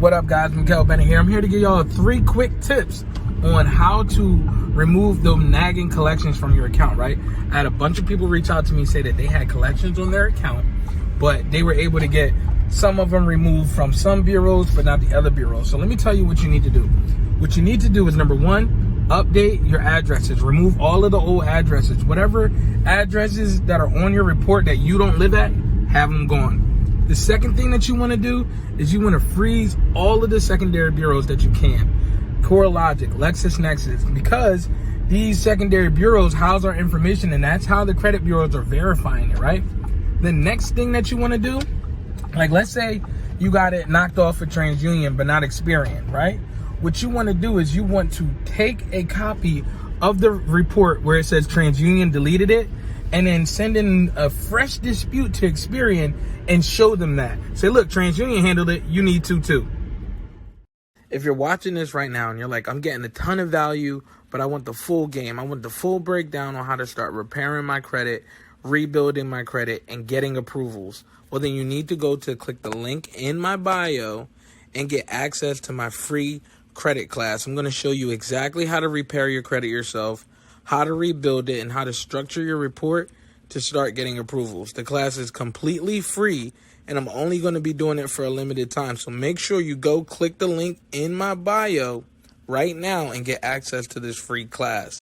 What up, guys? Miguel Bennett here. I'm here to give y'all 3 quick tips on how to remove the nagging collections from your account, right? I had a bunch of people reach out to me and say that they had collections on their account, but they were able to get some of them removed from some bureaus, but not the other bureaus. So let me tell you what you need to do. What you need to do is, number 1, update your addresses. Remove all of the old addresses. Whatever addresses that are on your report that you don't live at, have them gone. The second thing that you want to do is you want to freeze all of the secondary bureaus that you can. CoreLogic, LexisNexis, because these secondary bureaus house our information, and that's how the credit bureaus are verifying it, right? The next thing that you want to do, like let's say you got it knocked off for TransUnion but not Experian, right? What you want to do is you want to take a copy of the report where it says TransUnion deleted it, and then send in a fresh dispute to Experian and show them that. Say, look, TransUnion handled it, you need to too. If you're watching this right now and you're like, I'm getting a ton of value, but I want the full game, I want the full breakdown on how to start repairing my credit, rebuilding my credit, and getting approvals, well, then you need to click the link in my bio and get access to my free credit class. I'm going to show you exactly how to repair your credit yourself, how to rebuild it, and how to structure your report to start getting approvals. The class is completely free, and I'm only going to be doing it for a limited time. So make sure you go click the link in my bio right now and get access to this free class.